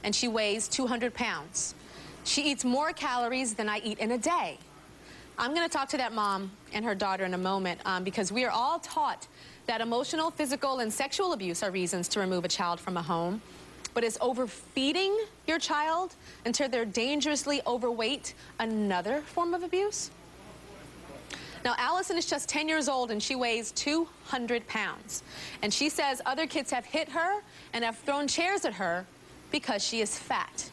and she weighs 200 pounds. She eats more calories than I eat in a day. I'm going to talk to that mom and her daughter in a moment because we are all taught that emotional, physical, and sexual abuse are reasons to remove a child from a home. But is overfeeding your child until they're dangerously overweight another form of abuse? Now, Allison is just 10 years old, and she weighs 200 pounds. And she says other kids have hit her and have thrown chairs at her because she is fat.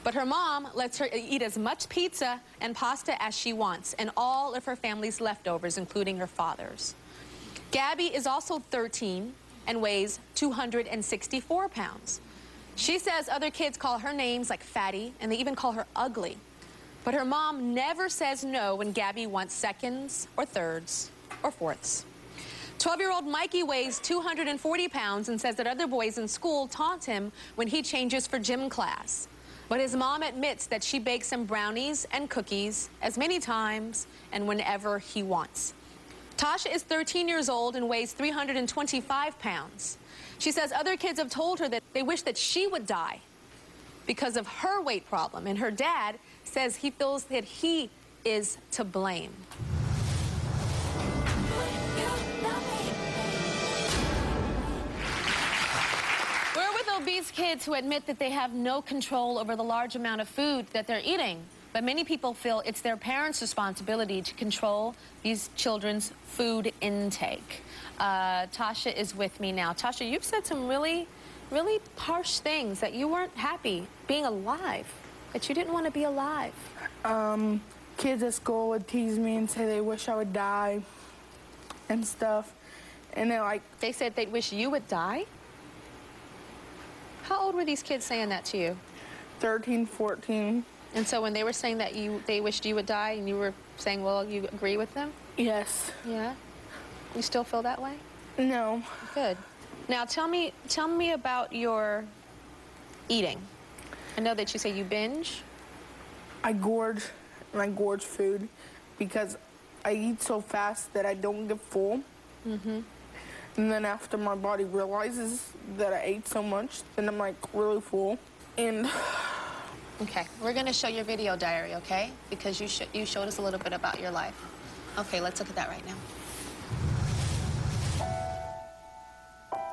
But her mom lets her eat as much pizza and pasta as she wants, and all of her family's leftovers, including her father's. Gabby is also 13 and weighs 264 pounds. She says other kids call her names like fatty, and they even call her ugly. But her mom never says no when Gabby wants seconds or thirds or fourths. 12-year-old Mikey weighs 240 pounds and says that other boys in school taunt him when he changes for gym class. But his mom admits that she bakes him brownies and cookies as many times and whenever he wants. Tasha is 13 years old and weighs 325 pounds. She says other kids have told her that they wish that she would die because of her weight problem, and her dad says he feels that he is to blame. We're with obese kids who admit that they have no control over the large amount of food that they're eating. But many people feel it's their parents' responsibility to control these children's food intake. Tasha is with me now. Tasha, you've said some really harsh things, that you weren't happy being alive, that you didn't want to be alive. Kids at school would tease me and say they wish I would die and stuff. And then, they said they wish you would die? How old were these kids saying that to you? 13, 14. And so when they were saying that they wished you would die, and you were saying, well, you agree with them? Yes. Yeah? You still feel that way? No. Good. Now tell me about your eating. I know that you say you binge. I gorge food because I eat so fast that I don't get full. Mm-hmm. And then after my body realizes that I ate so much, then I'm really full. And okay, we're gonna show your video diary, okay? Because you showed us a little bit about your life. Okay, let's look at that right now.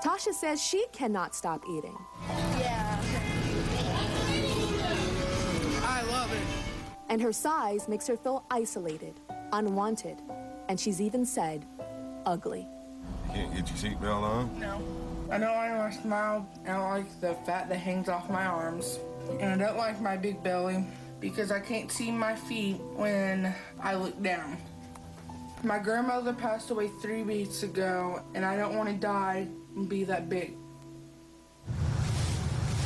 Tasha says she cannot stop eating. yeah. I love it. And her size makes her feel isolated, unwanted, and she's even said, ugly. Can't get your seatbelt on? No. I don't like my smile. I don't like the fat that hangs off my arms. And I don't like my big belly because I can't see my feet when I look down. My grandmother passed away 3 weeks ago, and I don't want to die and be that big.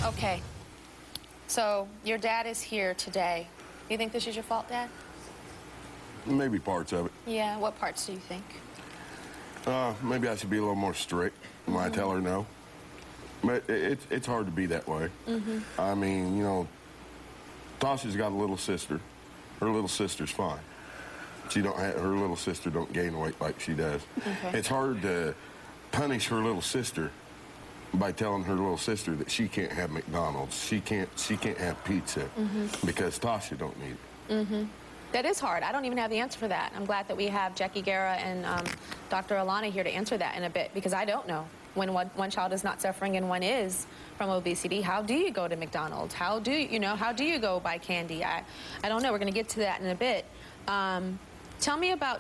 Okay, so your dad is here today. You think this is your fault, Dad? Maybe parts of it. Yeah, what parts do you think? Maybe I should be a little more strict when I tell her no. But it's hard to be that way. Mm-hmm. I mean, you know, Tasha's got a little sister. Her little sister's fine. Her little sister don't gain weight like she does. Okay. It's hard to punish her little sister by telling her little sister that she can't have McDonald's, she can't have pizza, because Tasha don't need it. Mm-hmm. That is hard. I don't even have the answer for that. I'm glad that we have Jackie Guerra and Dr. Alana here to answer that in a bit, because I don't know when one child is not suffering and one is from obesity. How do you go to McDonald's? How do you go buy candy? I don't know. We're going to get to that in a bit. Tell me about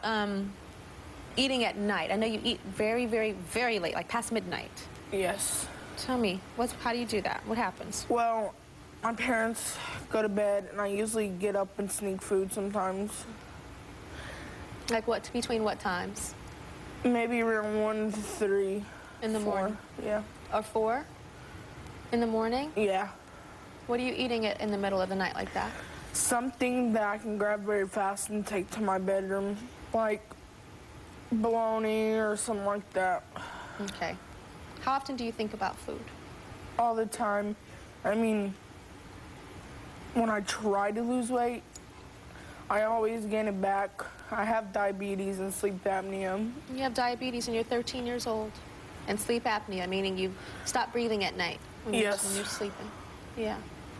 eating at night. I know you eat very, very, very late, like past midnight. Yes. Tell me, how do you do that? What happens? Well, my parents go to bed, and I usually get up and sneak food sometimes. Like what, between what times? Maybe around 1 to 3. In the 4, morning? Yeah. Or 4? In the morning? Yeah. What are you eating in the middle of the night like that? Something that I can grab very fast and take to my bedroom, like bologna or something like that. Okay. How often do you think about food? All the time. I mean, when I try to lose weight, I always gain it back. I have diabetes and sleep apnea. You have diabetes and you're 13 years old. And sleep apnea, meaning you stop breathing at night when you're sleeping. Yeah.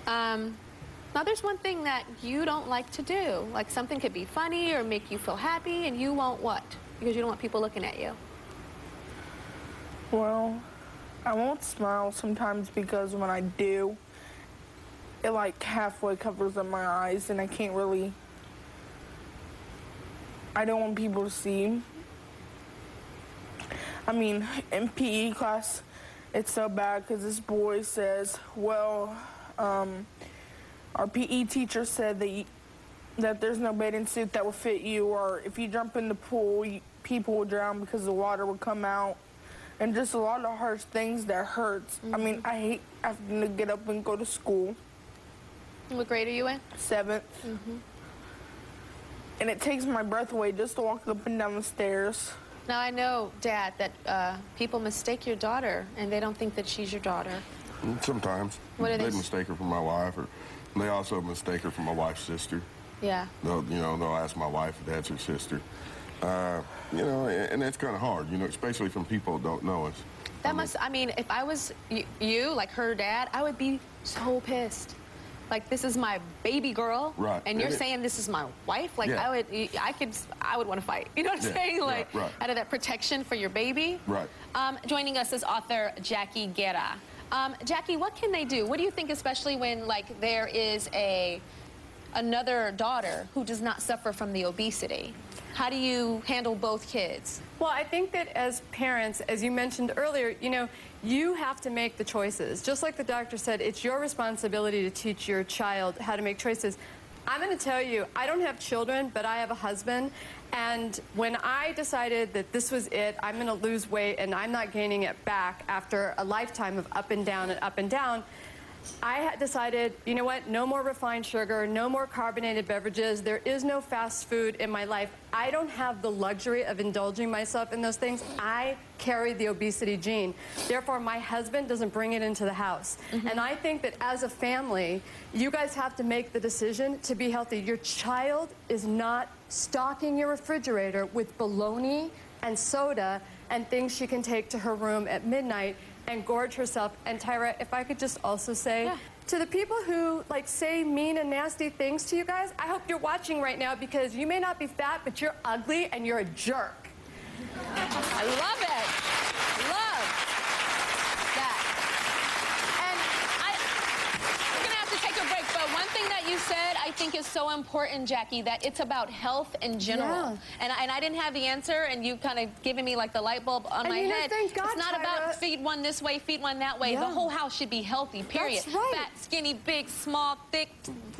Now, there's one thing that you don't like to do. Like, something could be funny or make you feel happy, and you won't what? Because you don't want people looking at you. Well, I won't smile sometimes because when I do, it like halfway covers up my eyes and I can't really, I don't want people to see. I mean, in PE class, it's so bad because this boy says, well, our PE teacher said that there's no bathing suit that will fit you, or if you jump in the pool, people will drown because the water will come out. And just a lot of harsh things that hurts. I mean, I hate having to get up and go to school. What grade are you in? 7th. And it takes my breath away just to walk up and down the stairs. Now, I know, Dad, that people mistake your daughter, and they don't think that she's your daughter. Sometimes. What are they they? mistake her for my wife, or they also mistake her for my wife's sister. Yeah. They'll ask my wife if that's her sister. And that's kind of hard, especially from people who don't know us. I mean, if I was you, like her dad, I would be so pissed. Like, this is my baby girl, right? And you're saying this is my wife. Like, yeah. I would want to fight. You know what I'm saying? Like, right. Out of that protection for your baby. Right. Joining us is author Jackie Guerra. Jackie, what can they do? What do you think, especially when like there is another daughter who does not suffer from the obesity? How do you handle both kids? Well, I think that as parents, as you mentioned earlier, you have to make the choices. Just like the doctor said, it's your responsibility to teach your child how to make choices. I'm going to tell you, I don't have children, but I have a husband. And when I decided that this was it, I'm going to lose weight and I'm not gaining it back after a lifetime of up and down and up and down, I had decided, you know what, no more refined sugar, no more carbonated beverages. There is no fast food in my life. I don't have the luxury of indulging myself in those things. I carry the obesity gene. Therefore, my husband doesn't bring it into the house. And I think that as a family, you guys have to make the decision to be healthy. Your child is not stocking your refrigerator with bologna and soda and things she can take to her room at midnight and gorge herself. And Tyra, if I could just also say, to the people who say mean and nasty things to you guys, I hope you're watching right now because you may not be fat, but you're ugly and you're a jerk. I love it. Love that. And we're gonna have to take a break, but one thing that you said I think is so important, Jackie, that it's about health in general. And I didn't have the answer, and you kind of given me like the light bulb on my head. Thank God, it's not Tyra. about feed one this way, feed one that way. The whole house should be healthy, period. That's right. Fat, skinny, big, small, thick.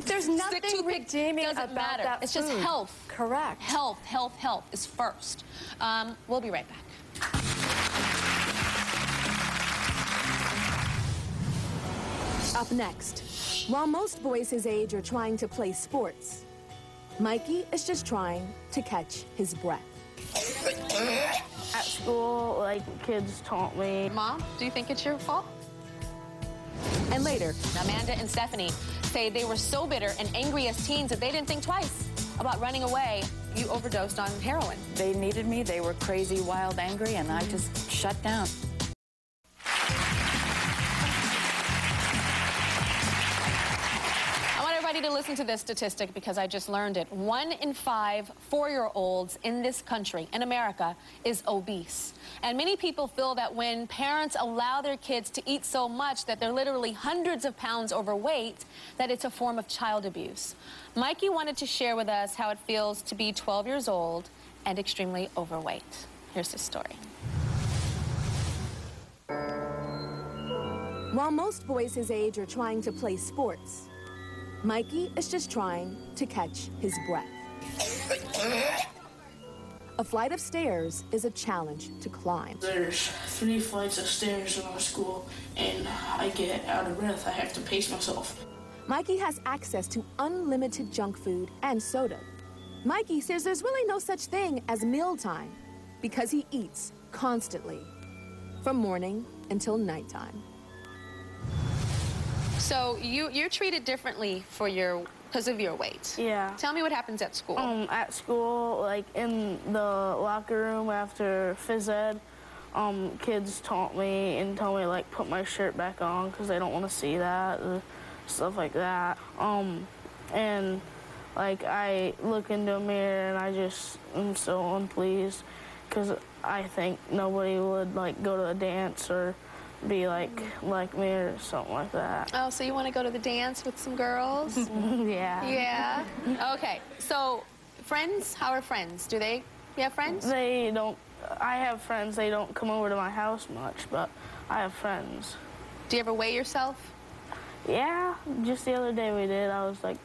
There's nothing redeeming doesn't about matter. that It's just food. health. Correct. Health, health, health is first. We'll be right back. Up next, while most boys his age are trying to play sports, Mikey is just trying to catch his breath. At school, kids taunt me. Mom, do you think it's your fault? And later, Amanda and Stephanie say they were so bitter and angry as teens that they didn't think twice about running away. You overdosed on heroin. They needed me. They were crazy, wild, angry, and I just shut down. I want everybody to listen to this statistic because I just learned it. 1 in 5 4-year-olds in this country, in America, is obese. And many people feel that when parents allow their kids to eat so much that they're literally hundreds of pounds overweight, that it's a form of child abuse. Mikey wanted to share with us how it feels to be 12 years old and extremely overweight. Here's his story. while most boys his age are trying to play sports, Mikey is just trying to catch his breath. A flight of stairs is a challenge to climb. There's 3 flights of stairs in our school, and I get out of breath. I have to pace myself. Mikey has access to unlimited junk food and soda. Mikey says there's really no such thing as mealtime because he eats constantly, from morning until nighttime. So you're treated differently because of your weight. Yeah. Tell me what happens at school. At school, like in the locker room after phys ed, kids taunt me and tell me like put my shirt back on because they don't want to see that. stuff like that. And like I look into a mirror and I just am so unpleased because I think nobody would like go to a dance or be like me or something like that. Oh, so you want to go to the dance with some girls? Yeah. Yeah. Okay. So, friends? How are friends? Do you have friends? They don't. I have friends. They don't come over to my house much, but I have friends. Do you ever weigh yourself? Yeah. Just the other day we did. I was like